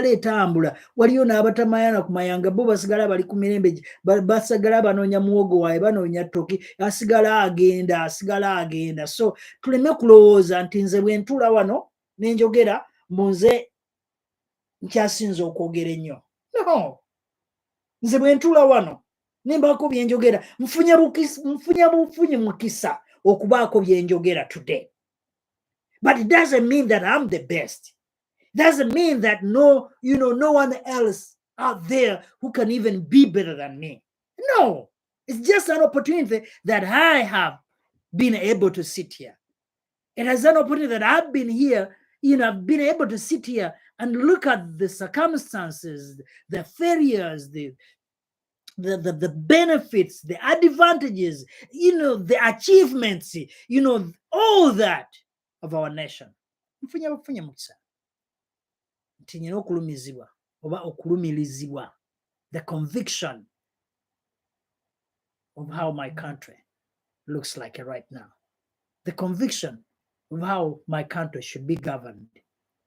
etambula. Waliyo n'abatamayana ku mayanga, bo basigala bali ku mirembe, basigala banoonya muwogo waabwe, banoonya ttoki, asigala agenda. So tuleme kulowooza nti nze bwe ntuula wano n'enjogera mbu nze nkyasinza okwogera ennyo. No, nze bwe ntuula wano nembaako bye njogera, nfunye mukisa okubaako bye njogera today. But it doesn't mean that I'm the best. Doesn't mean that no one else out there who can even be better than me. No, it's just an opportunity that I have been able to sit here. It is an opportunity that I've been here, I've been able to sit here and look at the circumstances, the failures, the benefits, the advantages, the achievements, all that of our nation. Nfunye mukisa. Nti nyina okulumizibwa oba okulumirizibwa, the conviction of how my country looks like right now, the conviction of how my country should be governed,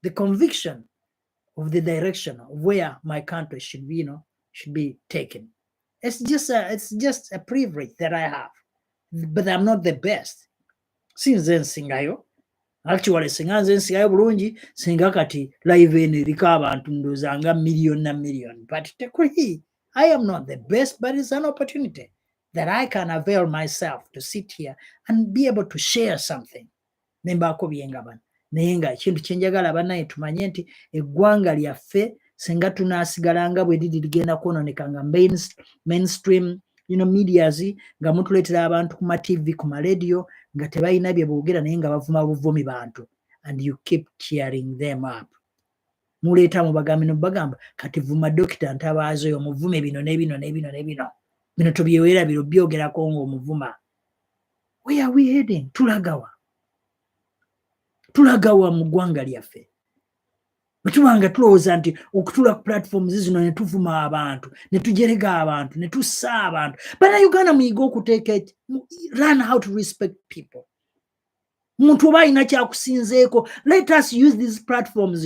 the conviction of the direction of where my country should be taken. It's just a privilege that I have, but I'm not the best. Since then singayo. Actually, singa nze nsigayo bulungi, singa kati live eno eriko abantu ndooza nga million. But I am not the best, but it's an opportunity that I can avail myself to sit here and be able to share something. Nembaako byengabana. Naye nga ekintu kye njagala bannaye tumanye nti eggwanga lyaffe singa tunaasigalanga bwe liri ligenda kwononeka nga mainstream medias nga mutuleetera abantu ku ma TV, ku ma radio nga tebalina bye boogera naye nga bavuma buvumi bantu, and you keep cheering them up. Muleeta bagamba kati vuma Dr. Ntabazi oyo muvume bino n'ebino. Bino tobyewera biro byogerako ng'omuvuma. Where are we heading? Tulagawa. tulagawa mu ggwanga lyaffe bwetubanga tulowooza nti okutula ku platforms zino ne tuvuma abantu ne tujerega abantu ne tussa abantu bannayuganda muyiga okuteeka learn how to respect people muntu oba alina kyakusinzeeko let us use these platforms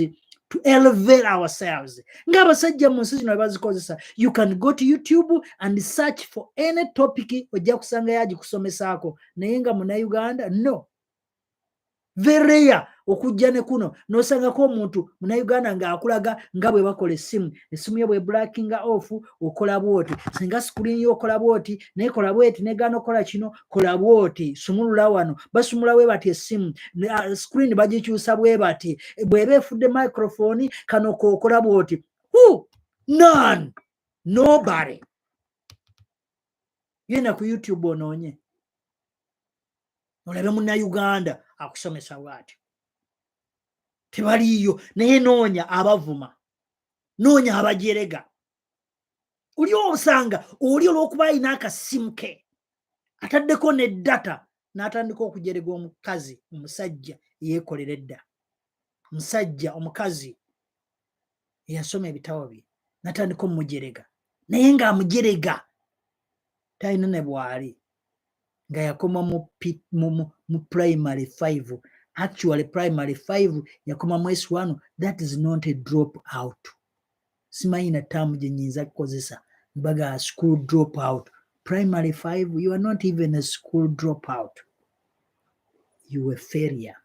to elevate ourselves ng'abasajja mu nsi zino bazikozesa you can go to YouTube and search for any topic ojja kusanga yagikusomesaako naye nga munnayuganda no very rare okujja ne kuno n'osangako omuntu munnayuganda ng'akulaga nga bwe bakola essimu ye bwe blackinga off okola bwoti singa screen y'okola bwoti nekola bweti negana okola kino kola bwoti sumulula wano basumula bwe bati essimu screen bagikyusa bwe bati bw'eba efudde microphone kano kookola bwoti who none nobody yena ku YouTube onoonye olabe munnayuganda akusomesa bwati tebaliyo naye noonya abavuma noonya abajerega oli osanga oli olw'okuba alina akasimu ke ataddeko ne data n'atandika okujerega omukazi omusajja yeekolera edda musajja omukazi eyasoma ebitabo bye n'atandika omujerega naye ng'amujerega talina ne bw'ali nga yakoma mu primary 5 actually primary 5 yakoma mu S1 that is not a drop out simanyi na tamu gye nnyinza kukozesa baga school drop out primary 5 you are not even a school drop out you were failure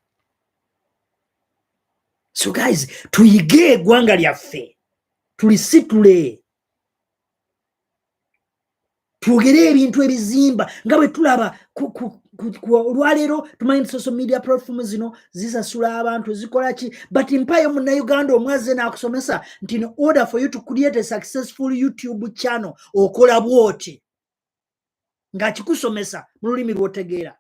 so guys tuyige eggwanga lyaffe tulisitule twogere ebintu ebizimba nga bwe tulaba olwaleero tumanyi social media platforms zino zisasula abantu zikola ki but mpayo munnayuganda omwaze n'akusomesa nti in order for you to create a successful YouTube channel okola bwoti ng'akikusomesa mu lulimi lw'otegeera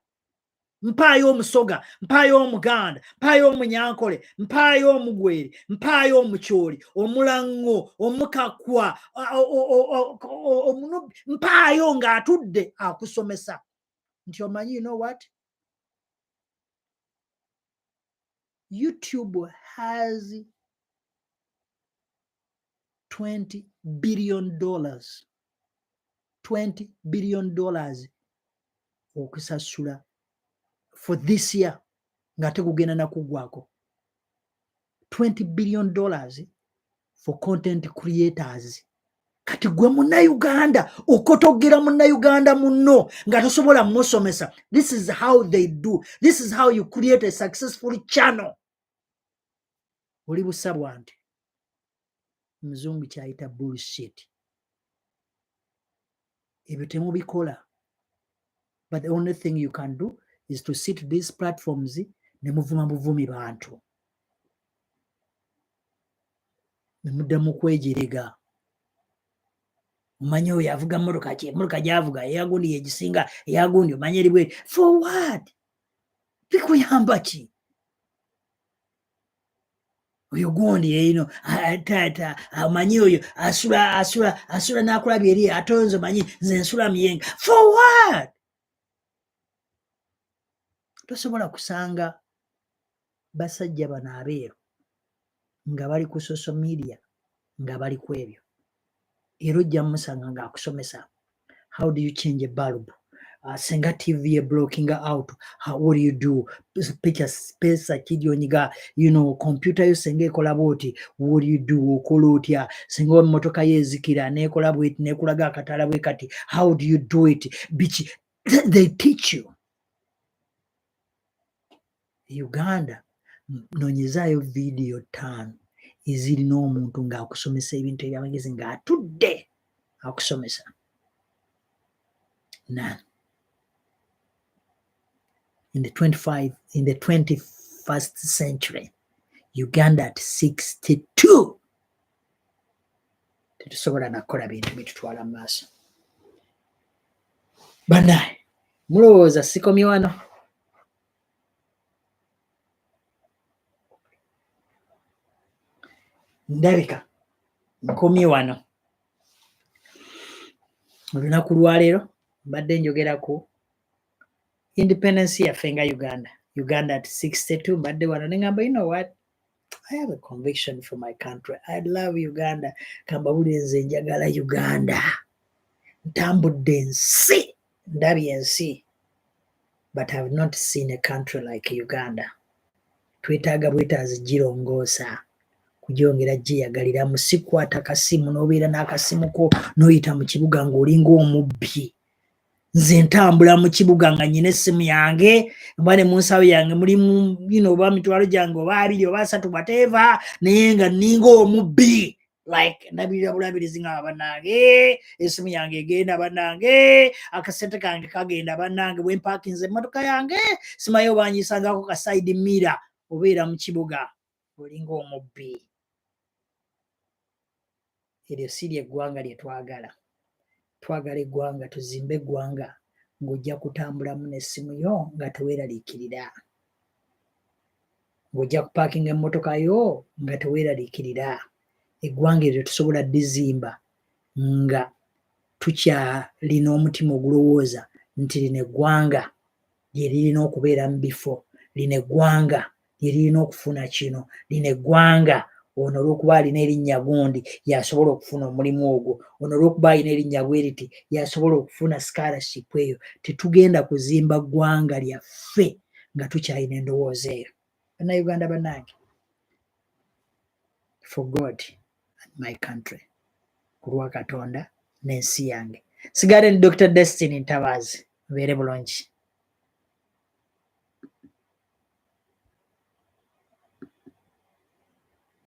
mpaayo omusoga mpaayo omuganda mpaayo omunyankole mpaayo omugweri mpaayo omukyoli omulango omukakwa mpaayo ng'atudde akusomesa nti omanyi you know what YouTube has $20 billion $20 billion okusasula for this year ng'ate kugenda nakuggwako $20 billion for content creators kati gwe munnayuganda okotogera munnayuganda munno nga tosobola musomesa this is how they do this is how you create a successful channel oli busabwa nti muzungu kyayita bullshit ebyo temubikola but the only thing you can do is to sit these platforms ne muvuma buvumi bantu ne muddamu kwejerega omanyi oyo avuga mmotoka gy'avuga eyagundi yegisinga eyagundi omanyi eri bwe for what bikuyamba ki oyo gundi eno tata amanyi oyo asula n'akulabya eri atonze omanyi nze nsula muyenga for what tosobola kusanga basajja bano abeeru nga bali ku social media nga bali ku ebyo era ojja musanga ng'akusomesa how do you change a bulb senga TV blocking out what do you do picture space kidionyiga you know computer yo senga ekola bwoti what do you do okola otya senga emmotoka yezikira nekola bweti nekulaga akatala bwe kati how do you do it bichi they teach you Uganda nonyezaayo video 5 ezirina omuntu ng'akusomesa ebintu ebyamagezi ng'atudde akusomesa none in the 21st century Uganda at 62 tetusobola nakola bintu bitutwala mu maaso banaye mulowooza sikomye wano ndabika nkomye wano olunaku lwaleero mbadde njogera ku independence yaffe nga Uganda Uganda at 62, but they were saying, but you know what? I have a conviction for my country. I love Uganda. Kambabuli nze njagala Uganda. Ntambudde ensi. Ndabye ensi. But I have not seen a country like Uganda. Twetaaga bwetaazi girongoosa. Kugyongera gyeyagaliramu. Si kukwata kasimu n'obeera n'akasimu ko n'oyita mu kibuga ng'olinga omubbi. Nze ntambula mu kibuga nga nyina essimu yange oba ne mu nsawo yange mulimu oba mitwalo gyange oba 2 oba 3 whatever, naye nga nninga omubbi. Like ndabirira bulabirizi nga bannange, essimu yange egenda bannange, akasente kange kagenda bannange, bwe mpaakinze emmotoka yange simanyi oba nyiisangako ka side mirror. Obeera mu kibuga olinga omubbi. Eryo si ly'eggwanga lye twagala. Twagala eggwanga, tuzimbe eggwanga ng'ojja kutambulamu n'essimu yo nga teweeraliikirira. Ng'ojja kupaakinga emmotoka yo nga teweeraliikirira. Eggwanga eryo tusobola ddizimba nga tukyalina omutima ogulowooza nti lino eggwanga lye lirina okubeera mu bifo, lino eggwanga lye lirina okufuna kino, lino eggwanga ono olw'okuba alina erinnya gundi yasobola okufuna omulimu ogwo, ono olw'okuba alina erinnya bwe riti yasobola okufuna scholarship eyo. Tetugenda kuzimba ggwanga lyaffe nga tukyalina endowooza eyo. Bannayuganda bannange, for God and my country, ku lwa Katonda n'ensi yange. Sigale ni DrDestiny Ntabazi. Mubeere bulungi.